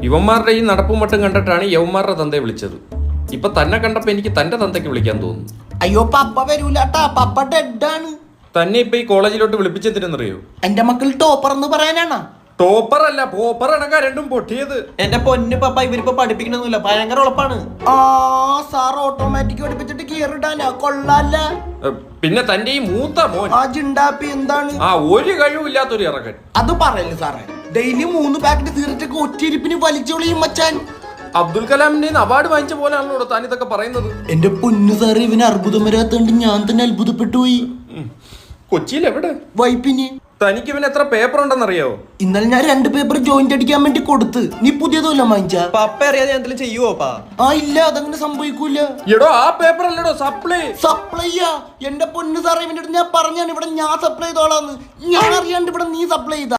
യുവന്മാരുടെ ഈ നടപ്പും മട്ടും കണ്ടിട്ടാണ് യവന്മാരുടെ തന്തയെ വിളിച്ചത്. ഇപ്പൊ തന്നെ കണ്ടപ്പോ എനിക്ക് തന്റെ തന്തയ്ക്ക് വിളിക്കാൻ തോന്നുന്നു. അയ്യോ പപ്പ വരൂലാട്ടാ, പപ്പ ഡെഡാണ്. തന്നെ ഇപ്പൊ ഈ കോളേജിലോട്ട് വിളിപ്പിച്ചെന്തിനെന്നറിയോ? എന്റെ മക്കൾ ടോപ്പർ എന്ന് പറയാനാണ്. ടോപ്പർ അല്ല, പോപ്പർ അടക്ക രണ്ടും പൊട്ടിയത്. എന്റെ പൊന്നു പപ്പ, ഇവരിപ്പോ പഠിപ്പിക്കണമെന്നില്ല, ഭയങ്കര ഉളപ്പാണ്. ആ സാർ ഓട്ടോമാറ്റിക് പഠിപ്പിച്ചിട്ട് കീറിടാനാ, കൊള്ളാല്ല. പിന്നെ തന്റെ ഈ മൂത്ത മോൻ ആ ജിണ്ടാപ്പി എന്താണ്? ഒരു കഴിവില്ലാത്തൊരു ഇറക്കൻ. അത് പറയല്ലേ സാറേ, ഡെയിലി 3 പാക്കറ്റ് തീർച്ചയൊക്കെ ഒറ്റയിരിപ്പിന് വലിച്ചോളിയും മച്ചാൻ. അബ്ദുൽ കലാമിന്റെ അവാർഡ് വാങ്ങിച്ച പോലെയാണല്ലോ താൻ ഇതൊക്കെ പറയുന്നത്. എന്റെ പൊന്നു സാറേ, ഇവന് അർബുദം വരാത്തോണ്ട് ഞാൻ തന്നെ അത്ഭുതപ്പെട്ടു പോയി. കൊച്ചിയിൽ എവിടെ? വൈപ്പിന്. തനിക്ക് ഇവന് എത്ര പേപ്പർ ഉണ്ടെന്നറിയോ? ഇന്നലെ ഞാൻ 2 പേപ്പർ ജോയിന്റ് അടിക്കാൻ വേണ്ടി കൊടുത്ത്. നീ പുതിയതല്ല വാങ്ങിച്ച? പപ്പ അറിയാതെ എന്തെങ്കിലും ചെയ്യുവോ പാ? ആ ഇല്ല, അതങ്ങനെ സംഭവിക്കൂല. എടോ ആ പേപ്പർ അല്ലടോ സപ്ലൈ. സപ്ലൈയാ? എന്റെ പൊന്നു സാറേ, ഇവന്റെ അടുത്ത് ഞാൻ പറഞ്ഞാണ് ഇവിടെ ഞാൻ സപ്ലൈ ചെയ്തോളാന്ന്. ഞാൻ അറിയാണ്ട് ഇവിടെ നീ സപ്ലൈ ചെയ്ത.